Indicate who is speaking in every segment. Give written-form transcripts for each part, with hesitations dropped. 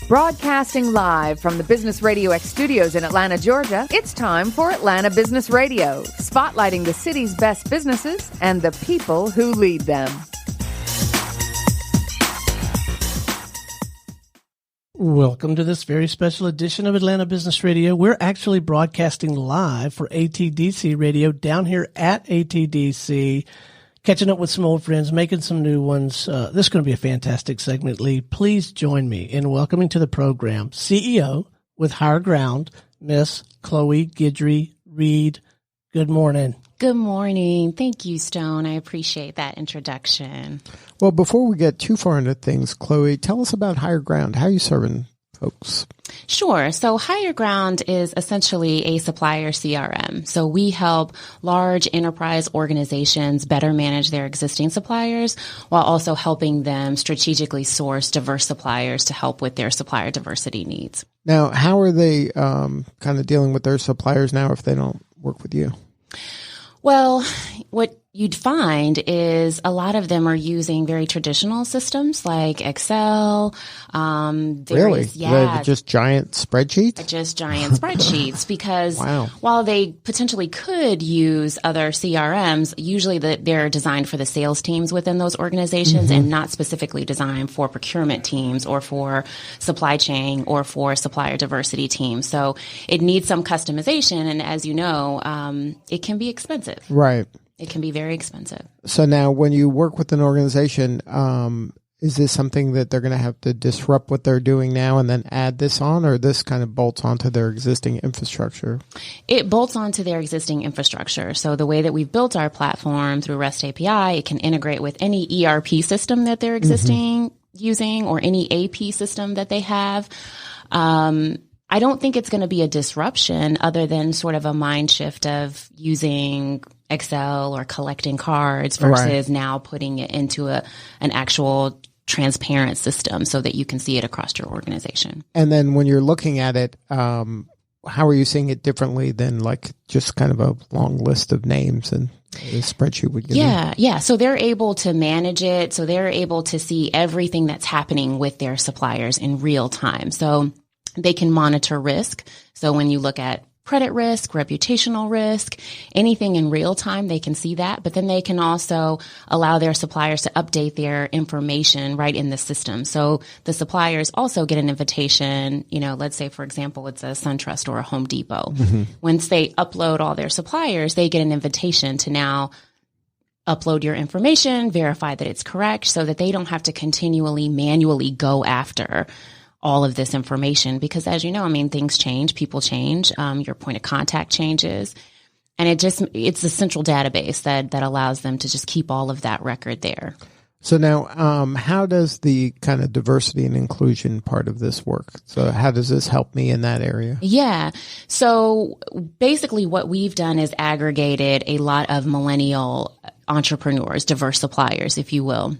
Speaker 1: Broadcasting live from the Business Radio X studios in Atlanta, Georgia, it's time for Atlanta Business Radio, spotlighting the city's best businesses and the people who lead them.
Speaker 2: Welcome to this very special edition of Atlanta Business Radio. We're actually broadcasting live for ATDC Radio down here at ATDC, catching up with some old friends, making some new ones. This is going to be a fantastic segment, Lee. Please join me in welcoming to the program CEO with Higher Ground, Miss Cloe Guidry Reed. Good morning.
Speaker 3: Good morning. Thank you, Stone. I appreciate that introduction.
Speaker 4: Well, before we get too far into things, Chloe, tell us about Higher Ground. How are you serving folks?
Speaker 3: Sure. So Higher Ground is essentially a supplier CRM. So we help large enterprise organizations better manage their existing suppliers while also helping them strategically source diverse suppliers to help with their supplier diversity needs.
Speaker 4: Now, how are they kind of dealing with their suppliers now if they don't work with you?
Speaker 3: Well, what you'd find is a lot of them are using very traditional systems like Excel.
Speaker 4: Really?
Speaker 3: Yeah.
Speaker 4: Just giant spreadsheets?
Speaker 3: Just giant spreadsheets because
Speaker 4: Wow.
Speaker 3: While they potentially could use other CRMs, usually they're designed for the sales teams within those organizations and not specifically designed for procurement teams or for supply chain or for supplier diversity teams. So it needs some customization. And as you know, it can be expensive.
Speaker 4: Right.
Speaker 3: It can be very expensive.
Speaker 4: So now when you work with an organization, is this something that they're going to have to disrupt what they're doing now and then add this on, or this kind of bolts onto their existing infrastructure?
Speaker 3: It bolts onto their existing infrastructure. So the way that we've built our platform through REST API, it can integrate with any ERP system that they're using or any AP system that they have. I don't think it's going to be a disruption other than sort of a mind shift of using Excel or collecting cards versus now putting it into an actual transparent system so that you can see it across your organization.
Speaker 4: And then when you're looking at it, how are you seeing it differently than like just kind of a long list of names and a spreadsheet would give you?
Speaker 3: Yeah. So they're able to manage it. So they're able to see everything that's happening with their suppliers in real time. So they can monitor risk. So when you look at credit risk, reputational risk, anything in real time, they can see that. But then they can also allow their suppliers to update their information right in the system. So the suppliers also get an invitation, let's say, for example, it's a SunTrust or a Home Depot. Once they upload all their suppliers, they get an invitation to now upload your information, verify that it's correct so that they don't have to continually manually go after all of this information because, as you know, things change, people change, your point of contact changes, and it's a central database that allows them to just keep all of that record there.
Speaker 4: So now, how does the kind of diversity and inclusion part of this work? So how does this help me in that area?
Speaker 3: Yeah. So basically what we've done is aggregated a lot of millennial entrepreneurs, diverse suppliers, if you will.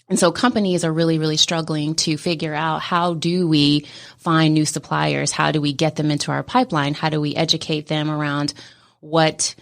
Speaker 3: And so companies are really, really struggling to figure out how do we find new suppliers? How do we get them into our pipeline? How do we educate them around what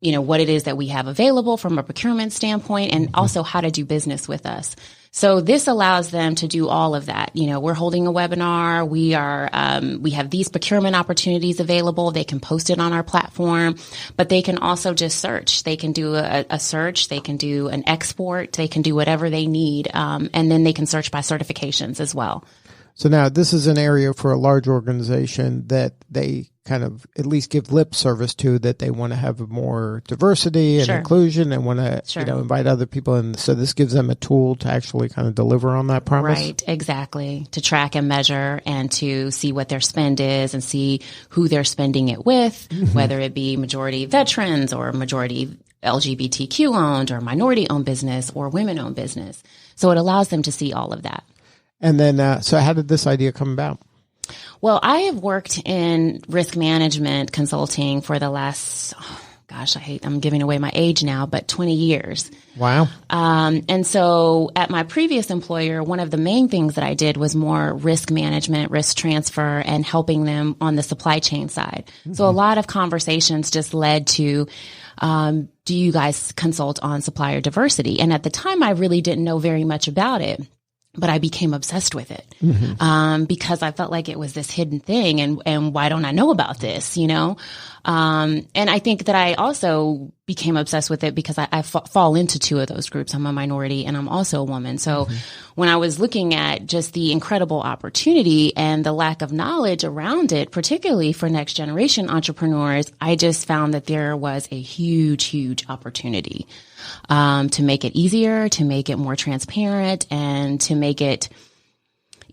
Speaker 3: it is that we have available from a procurement standpoint and also how to do business with us? So this allows them to do all of that. We're holding a webinar. We have these procurement opportunities available. They can post it on our platform, but they can also just search. They can do a search. They can do an export. They can do whatever they need. And then they can search by certifications as well.
Speaker 4: So now this is an area for a large organization that they kind of at least give lip service to, that they want to have more diversity and inclusion and want to invite other people in. So this gives them a tool to actually kind of deliver on that promise.
Speaker 3: Right, exactly. To track and measure and to see what their spend is and see who they're spending it with, whether it be majority veterans or majority LGBTQ owned or minority owned business or women owned business. So it allows them to see all of that.
Speaker 4: And then, so how did this idea come about?
Speaker 3: Well, I have worked in risk management consulting for the last, I'm giving away my age now, but 20 years.
Speaker 4: Wow.
Speaker 3: And so at my previous employer, one of the main things that I did was more risk management, risk transfer, and helping them on the supply chain side. So a lot of conversations just led to, do you guys consult on supplier diversity? And at the time, I really didn't know very much about it. but I became obsessed with it, because I felt like it was this hidden thing, and why don't I know about this, you know? And I think that I also became obsessed with it because I fall into two of those groups. I'm a minority and I'm also a woman. So when I was looking at just the incredible opportunity and the lack of knowledge around it, particularly for next generation entrepreneurs, I just found that there was a huge, huge opportunity to make it easier, to make it more transparent, and to make it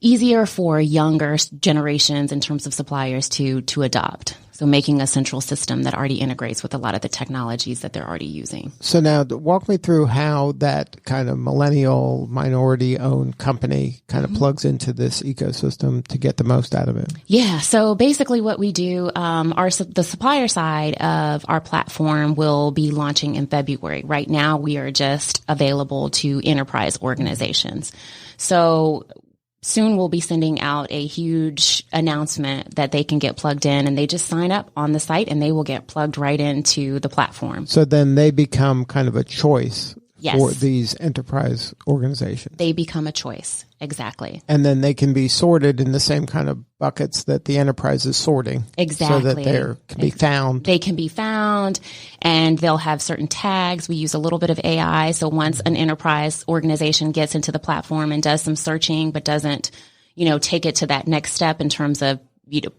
Speaker 3: easier for younger generations in terms of suppliers to adopt. So making a central system that already integrates with a lot of the technologies that they're already using.
Speaker 4: So now walk me through how that kind of millennial minority-owned company kind of plugs into this ecosystem to get the most out of it.
Speaker 3: Yeah. So basically what we do, the supplier side of our platform will be launching in February. Right now, we are just available to enterprise organizations. So soon we'll be sending out a huge announcement that they can get plugged in, and they just sign up on the site and they will get plugged right into the platform.
Speaker 4: So then they become kind of a choice for these enterprise organizations.
Speaker 3: They become a choice. Exactly.
Speaker 4: And then they can be sorted in the same kind of buckets that the enterprise is sorting.
Speaker 3: Exactly.
Speaker 4: So that they can be found.
Speaker 3: They can be found, and they'll have certain tags. We use a little bit of AI. So once an enterprise organization gets into the platform and does some searching, but doesn't, take it to that next step in terms of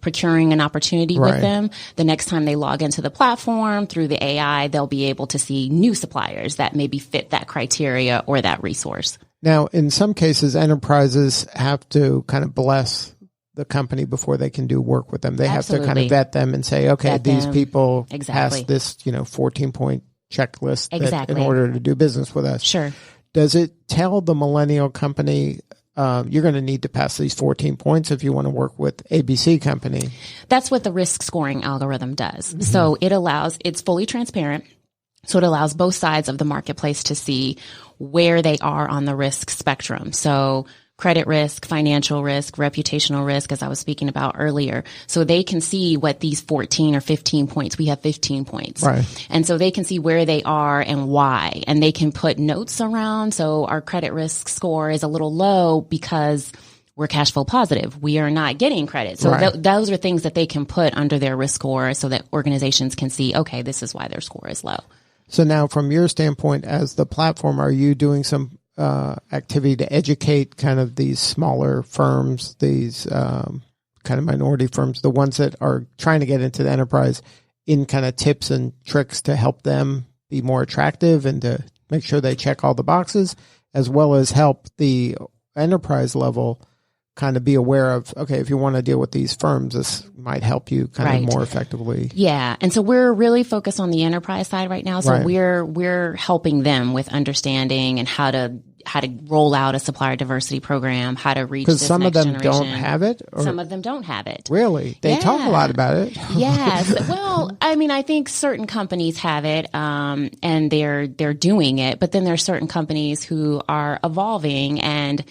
Speaker 3: procuring an opportunity with them, the next time they log into the platform through the AI, they'll be able to see new suppliers that maybe fit that criteria or that resource.
Speaker 4: Now, in some cases, enterprises have to kind of bless the company before they can do work with them. They have to kind of vet them and say, okay, these people pass this, 14-point checklist in order to do business with us.
Speaker 3: Sure.
Speaker 4: Does it tell the millennial company, you're going to need to pass these 14 points if you want to work with ABC company?
Speaker 3: That's what the risk scoring algorithm does. So it's fully transparent. So it allows both sides of the marketplace to see where they are on the risk spectrum. So credit risk, financial risk, reputational risk, as I was speaking about earlier. So they can see what these 14 or 15 points, we have 15 points.
Speaker 4: Right.
Speaker 3: And so they can see where they are and why. And they can put notes around. So our credit risk score is a little low because we're cash flow positive. We are not getting credit. So those are things that they can put under their risk score so that organizations can see, okay, this is why their score is low.
Speaker 4: So now from your standpoint as the platform, are you doing some activity to educate kind of these smaller firms, these kind of minority firms, the ones that are trying to get into the enterprise, in kind of tips and tricks to help them be more attractive and to make sure they check all the boxes, as well as help the enterprise level kind of be aware of, okay, if you want to deal with these firms, this might help you kind of more effectively.
Speaker 3: Yeah. And so we're really focused on the enterprise side right now. So we're helping them with understanding and how to roll out a supplier diversity program, how to reach this next generation. Because some of them don't have it?
Speaker 4: Some of them
Speaker 3: don't have it.
Speaker 4: Really? They talk a lot about it.
Speaker 3: Yes. Well, I think certain companies have it, and they're doing it, but then there's certain companies who are evolving and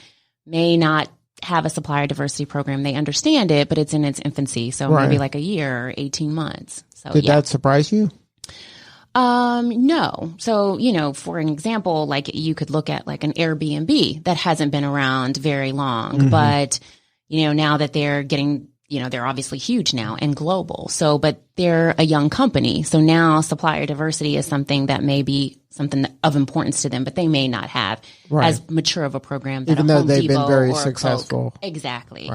Speaker 3: may not have a supplier diversity program. They understand it, but it's in its infancy. So maybe like a year or 18 months. So
Speaker 4: Did that surprise you?
Speaker 3: No. So, for an example, like you could look at like an Airbnb that hasn't been around very long, but, now that they're getting, they're obviously huge now and global. So, but they're a young company. So now supplier diversity is something that may be something of importance to them, but they may not have as mature of a program that
Speaker 4: even
Speaker 3: a
Speaker 4: though
Speaker 3: Home
Speaker 4: they've
Speaker 3: Depot
Speaker 4: been very
Speaker 3: or
Speaker 4: successful.
Speaker 3: Coke. Exactly.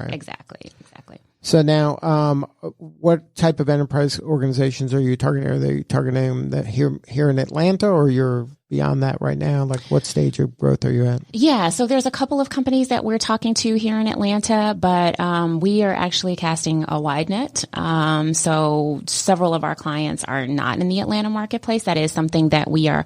Speaker 4: So now, what type of enterprise organizations are you targeting? Are they targeting that here in Atlanta, or you're beyond that right now? Like, what stage of growth are you at?
Speaker 3: Yeah, so there's a couple of companies that we're talking to here in Atlanta, but we are actually casting a wide net. So several of our clients are not in the Atlanta marketplace. That is something that we are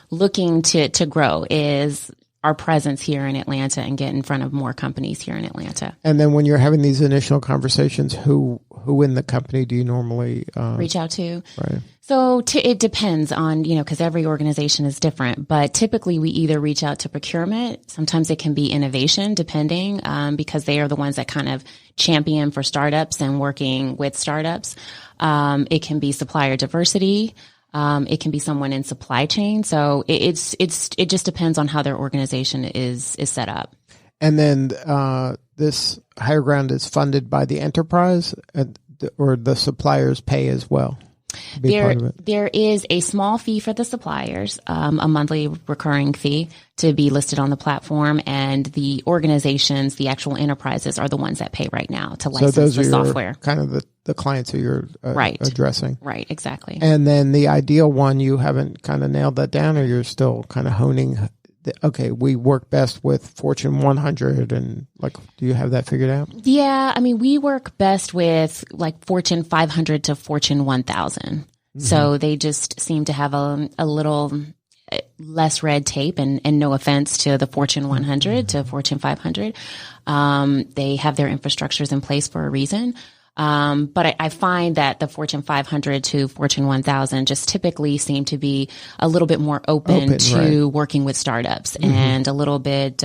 Speaker 3: looking to grow, is our presence here in Atlanta and get in front of more companies here in Atlanta.
Speaker 4: And then when you're having these initial conversations, who in the company do you normally
Speaker 3: reach out to?
Speaker 4: Right.
Speaker 3: So it depends on, because every organization is different, but typically we either reach out to procurement. Sometimes it can be innovation, depending, because they are the ones that kind of champion for startups and working with startups. It can be supplier diversity. It can be someone in supply chain. So it just depends on how their organization is set up.
Speaker 4: And then this higher ground is funded by the enterprise, or the suppliers pay as well?
Speaker 3: There is a small fee for the suppliers, a monthly recurring fee to be listed on the platform, and the organizations, the actual enterprises, are the ones that pay right now to license the software.
Speaker 4: Kind of the clients who you're addressing.
Speaker 3: Right, exactly.
Speaker 4: And then the ideal one, you haven't kind of nailed that down, or you're still kind of honing. Okay, we work best with Fortune 100, and do you have that figured out?
Speaker 3: Yeah, I mean, we work best with Fortune 500 to Fortune 1000. Mm-hmm. So they just seem to have a little less red tape, and no offense to the Fortune 100 to Fortune 500. They have their infrastructures in place for a reason. But I find that the Fortune 500 to Fortune 1000 just typically seem to be a little bit more open to working with startups, and a little bit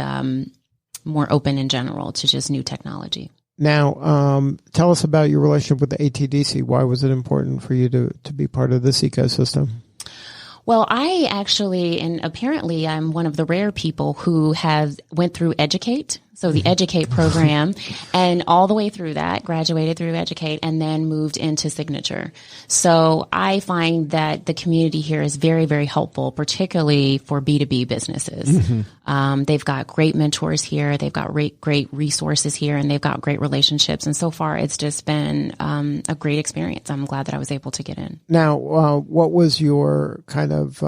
Speaker 3: more open in general to just new technology.
Speaker 4: Now, tell us about your relationship with the ATDC. Why was it important for you to be part of this ecosystem?
Speaker 3: Well, I actually, and apparently I'm one of the rare people who went through Educate. So the Educate program, and all the way through that, graduated through Educate, and then moved into Signature. So I find that the community here is very, very helpful, particularly for B2B businesses. Mm-hmm. They've got great mentors here. They've got great resources here, and they've got great relationships. And so far, it's just been a great experience. I'm glad that I was able to get in.
Speaker 4: Now, what was your kind of,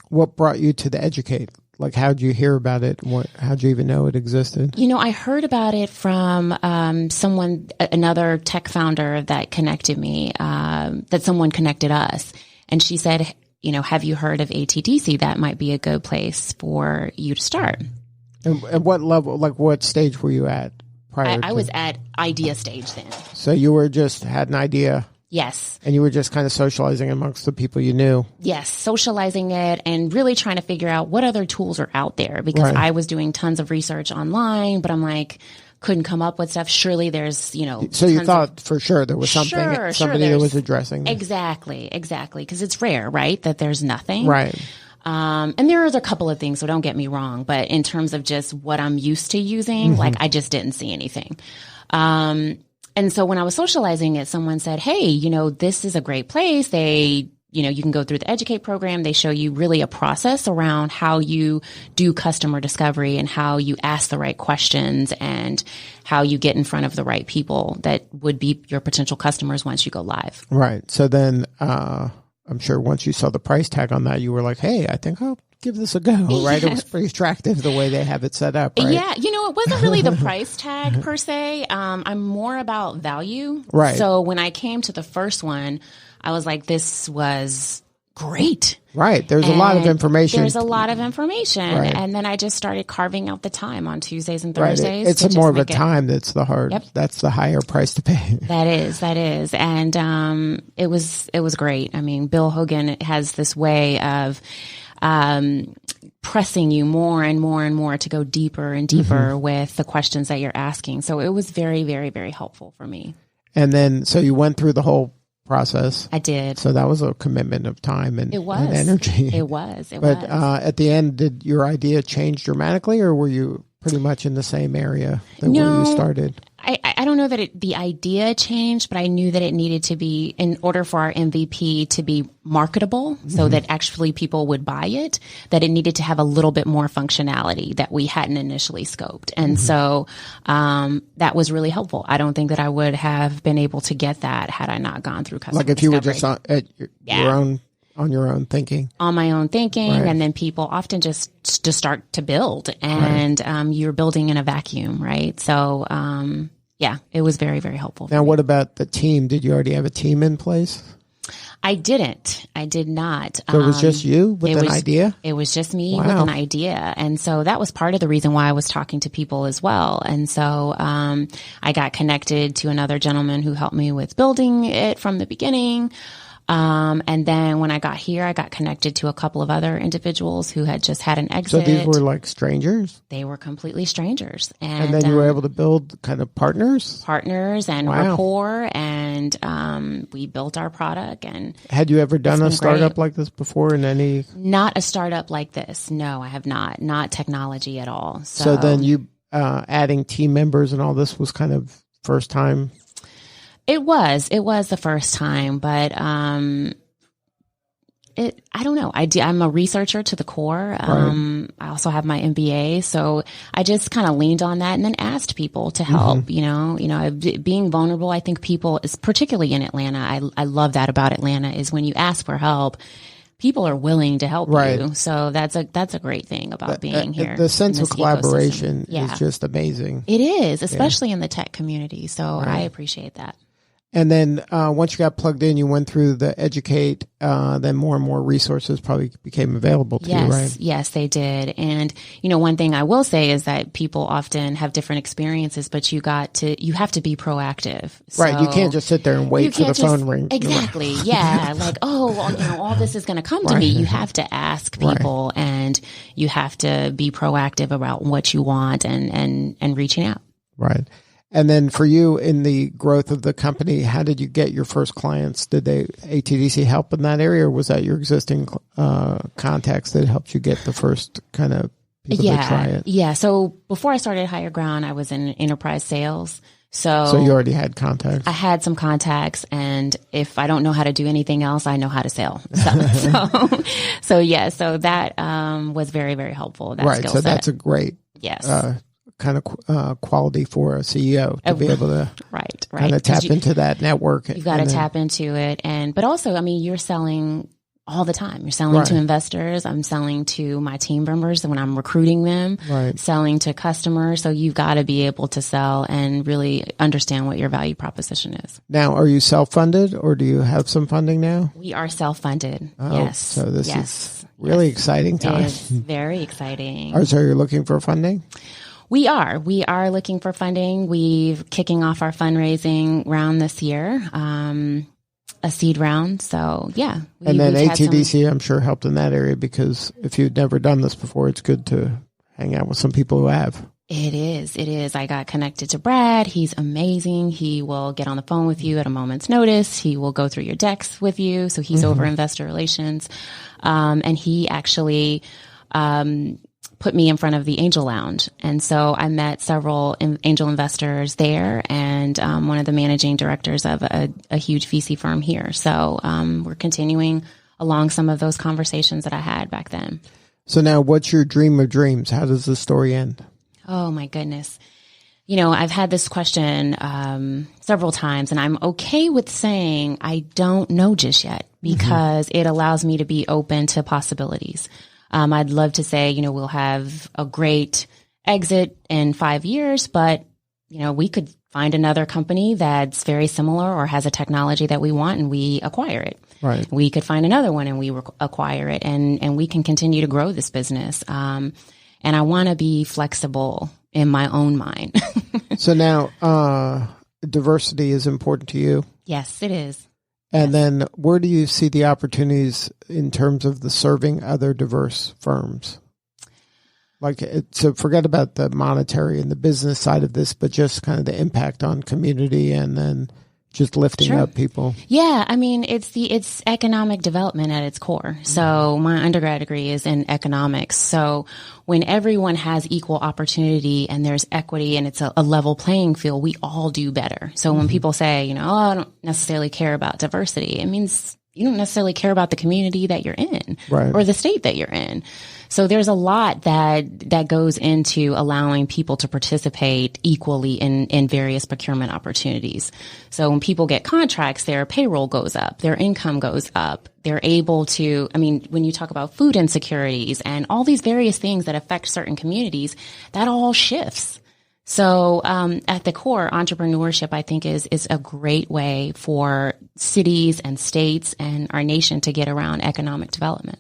Speaker 4: what brought you to the Educate? How'd you hear about it? How'd you even know it existed?
Speaker 3: I heard about it from another tech founder that connected me, that someone connected us. And she said, have you heard of ATDC? That might be a good place for you to start.
Speaker 4: And at what level, what stage were you at prior
Speaker 3: I was at idea stage then.
Speaker 4: So you had an idea.
Speaker 3: Yes.
Speaker 4: And you were just kind of socializing amongst the people you knew.
Speaker 3: Yes, socializing it and really trying to figure out what other tools are out there, because I was doing tons of research online, but I'm couldn't come up with stuff. Surely there's,
Speaker 4: So you thought for sure there was somebody that was addressing this.
Speaker 3: Exactly. Because it's rare, right? That there's nothing.
Speaker 4: Right.
Speaker 3: And there is a couple of things, so don't get me wrong, but in terms of just what I'm used to using, I just didn't see anything. And so when I was socializing it, someone said, hey, this is a great place. You can go through the Educate program. They show you really a process around how you do customer discovery and how you ask the right questions and how you get in front of the right people that would be your potential customers once you go live.
Speaker 4: Right. So then, I'm sure once you saw the price tag on that, you were like, hey, I think I'll give this a go, right? Yes. It was pretty attractive the way they have it set up, right?
Speaker 3: Yeah, it wasn't really the price tag per se. I'm more about value.
Speaker 4: Right.
Speaker 3: So when I came to the first one, I was like, this was great.
Speaker 4: Right. There's a lot of information.
Speaker 3: Right. And then I just started carving out the time on Tuesdays and Thursdays.
Speaker 4: Right. It's more of a time that's that's the higher price to pay.
Speaker 3: That is. And it was great. I mean, Bill Hogan has this way of pressing you more and more and more to go deeper and deeper with the questions that you're asking. So it was very, very, very helpful for me.
Speaker 4: And then, so you went through the whole process.
Speaker 3: I did.
Speaker 4: So that was a commitment of time and energy.
Speaker 3: It was.
Speaker 4: But at the end, did your idea change dramatically, or were you pretty much in the same area where you started?
Speaker 3: I don't know that the idea changed, but I knew that it needed to be, in order for our MVP to be marketable so that actually people would buy it, that it needed to have a little bit more functionality that we hadn't initially scoped. And so that was really helpful. I don't think that I would have been able to get that had I not gone through customer discovery.
Speaker 4: Like if you were just on your own thinking.
Speaker 3: On my own thinking. Right. And then people often just start to build, and you're building in a vacuum, right? So, it was very, very helpful.
Speaker 4: Now, what about the team? Did you already have a team in place?
Speaker 3: I didn't. I did not.
Speaker 4: So it was just you with an idea?
Speaker 3: It was just me with an idea. And so that was part of the reason why I was talking to people as well. And so I got connected to another gentleman who helped me with building it from the beginning. And then when I got here, I got connected to a couple of other individuals who had just had an exit.
Speaker 4: So these were like strangers?
Speaker 3: They were completely strangers.
Speaker 4: And then you were able to build kind of partners and
Speaker 3: rapport, and we built our product. And
Speaker 4: had you ever done a startup like this before in any?
Speaker 3: Not a startup like this. No, I have not technology at all.
Speaker 4: So then you adding team members and all this was kind of first time?
Speaker 3: It was the first time, but I don't know. I'm a researcher to the core. I also have my M.B.A. So I just kind of leaned on that and then asked people to help, being vulnerable. I think people, particularly in Atlanta, I love that about Atlanta is when you ask for help, people are willing to help you. So that's a great thing about being here.
Speaker 4: The sense of collaboration is just amazing.
Speaker 3: It is, especially in the tech community. So I appreciate that.
Speaker 4: And then once you got plugged in, you went through the educate, then more and more resources probably became available to you, right?
Speaker 3: Yes, they did. And, one thing I will say is that people often have different experiences, but you have to be proactive.
Speaker 4: Right. You can't just sit there and wait for the phone ring.
Speaker 3: Exactly. Yeah. Like, all this is going to come to me. You have to ask people and you have to be proactive about what you want and reaching out.
Speaker 4: Right. And then for you in the growth of the company, how did you get your first clients? Did ATDC help in that area, or was that your existing contacts that helped you get the first kind of people to try it?
Speaker 3: Yeah. So before I started Higher Ground, I was in enterprise sales. So
Speaker 4: you already had contacts?
Speaker 3: I had some contacts, and if I don't know how to do anything else, I know how to sell. So that was very, very helpful. That skill set.
Speaker 4: That's a great kind of quality for a CEO to be able to kind of tap into that network.
Speaker 3: You got to tap into it. But also, you're selling all the time. You're selling to investors. I'm selling to my team members when I'm recruiting them, selling to customers. So you've got to be able to sell and really understand what your value proposition is.
Speaker 4: Now, are you self-funded or do you have some funding now?
Speaker 3: We are self-funded. Yes.
Speaker 4: So this is really exciting time.
Speaker 3: It's very exciting.
Speaker 4: So you're looking for funding?
Speaker 3: We are looking for funding. We're kicking off our fundraising round this year, a seed round. So
Speaker 4: and then ATDC, I'm sure, helped in that area because if you've never done this before, it's good to hang out with some people who have.
Speaker 3: It is. I got connected to Brad. He's amazing. He will get on the phone with you at a moment's notice. He will go through your decks with you. So he's over investor relations. And he actually, put me in front of the Angel Lounge. And so I met several angel investors there and one of the managing directors of a huge VC firm here. So we're continuing along some of those conversations that I had back then.
Speaker 4: So now what's your dream of dreams? How does the story end?
Speaker 3: Oh, my goodness. I've had this question several times, and I'm okay with saying I don't know just yet because it allows me to be open to possibilities. I'd love to say, we'll have a great exit in 5 years, but, we could find another company that's very similar or has a technology that we want and we acquire it.
Speaker 4: Right.
Speaker 3: We could find another one and we acquire it and we can continue to grow this business. And I want to be flexible in my own mind.
Speaker 4: So now, diversity is important to you?
Speaker 3: Yes, it is.
Speaker 4: And then where do you see the opportunities in terms of the serving other diverse firms? So forget about the monetary and the business side of this, but just kind of the impact on community and then just lifting up people.
Speaker 3: Yeah. It's economic development at its core. So my undergrad degree is in economics. So when everyone has equal opportunity and there's equity and it's a level playing field, we all do better. So when people say, I don't necessarily care about diversity, it means you don't necessarily care about the community that you're in or the state that you're in. So there's a lot that goes into allowing people to participate equally in various procurement opportunities. So when people get contracts, their payroll goes up, their income goes up. They're able to, when you talk about food insecurities and all these various things that affect certain communities, that all shifts. So at the core, entrepreneurship, I think, is a great way for cities and states and our nation to get around economic development.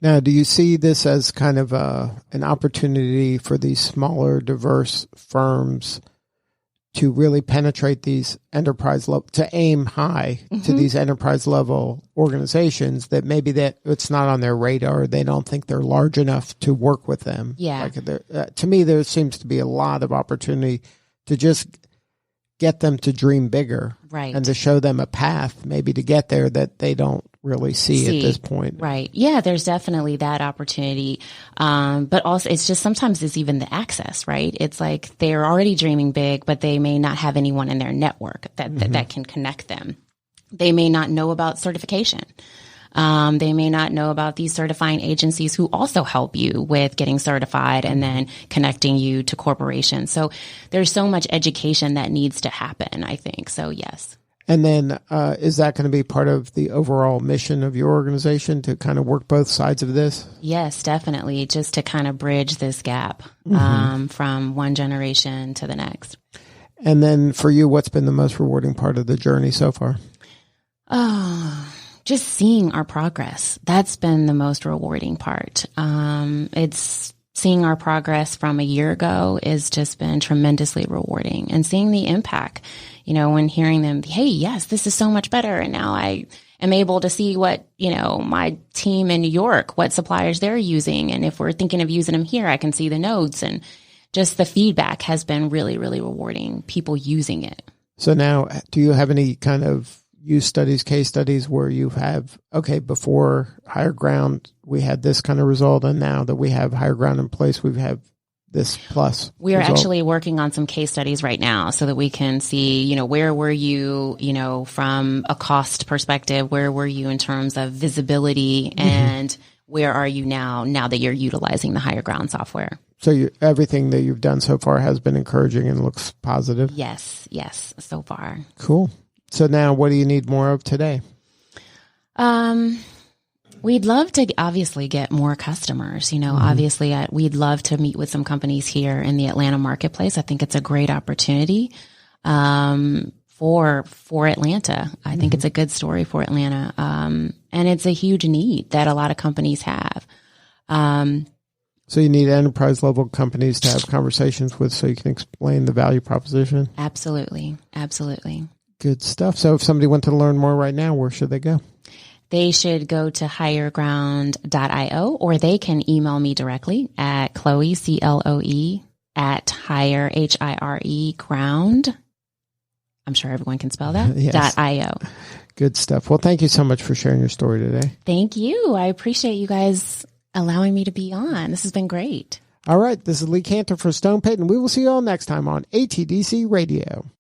Speaker 4: Now, do you see this as kind of an opportunity for these smaller, diverse firms to really penetrate these enterprise level, to aim high to these enterprise level organizations that maybe that it's not on their radar. They don't think they're large enough to work with them.
Speaker 3: Yeah.
Speaker 4: To me, there seems to be a lot of opportunity to just get them to dream bigger,
Speaker 3: right,
Speaker 4: and to show them a path maybe to get there that they don't really see at this point.
Speaker 3: Right. Yeah, there's definitely that opportunity. But also it's just sometimes it's even the access, right? It's like they're already dreaming big, but they may not have anyone in their network that can connect them. They may not know about certification. They may not know about these certifying agencies who also help you with getting certified and then connecting you to corporations. So there's so much education that needs to happen, I think. So yes.
Speaker 4: And then is that going to be part of the overall mission of your organization to kind of work both sides of this?
Speaker 3: Yes, definitely. Just to kind of bridge this gap from one generation to the next.
Speaker 4: And then for you, what's been the most rewarding part of the journey so far?
Speaker 3: Just seeing our progress. That's been the most rewarding part. It's seeing our progress from a year ago has just been tremendously rewarding, and seeing the impact, when hearing them, hey, yes, this is so much better. And now I am able to see what, my team in New York, what suppliers they're using. And if we're thinking of using them here, I can see the notes, and just the feedback has been really, really rewarding, people using it.
Speaker 4: So now, do you have any kind of use studies, case studies where you have, okay, before Higher Ground, we had this kind of result, and now that we have Higher Ground in place, we have this plus
Speaker 3: We are
Speaker 4: result?
Speaker 3: actually working on some case studies right now so that we can see, where were you, from a cost perspective, where were you in terms of visibility, and where are you now that you're utilizing the Higher Ground software?
Speaker 4: So everything that you've done so far has been encouraging and looks positive?
Speaker 3: Yes, so far.
Speaker 4: Cool. So now what do you need more of today?
Speaker 3: We'd love to obviously get more customers. Obviously we'd love to meet with some companies here in the Atlanta marketplace. I think it's a great opportunity for Atlanta. I think it's a good story for Atlanta. And it's a huge need that a lot of companies have.
Speaker 4: So you need enterprise level companies to have conversations with so you can explain the value proposition?
Speaker 3: Absolutely.
Speaker 4: Good stuff. So if somebody wanted to learn more right now, where should they go?
Speaker 3: They should go to higherground.io, or they can email me directly at Cloe, CLOE, at higher, HIRE, ground. I'm sure everyone can spell that.
Speaker 4: Yes.
Speaker 3: .io.
Speaker 4: Good stuff. Well, thank you so much for sharing your story today.
Speaker 3: Thank you. I appreciate you guys allowing me to be on. This has been great.
Speaker 4: All right. This is Lee Cantor for Stone Pit, and we will see you all next time on ATDC Radio.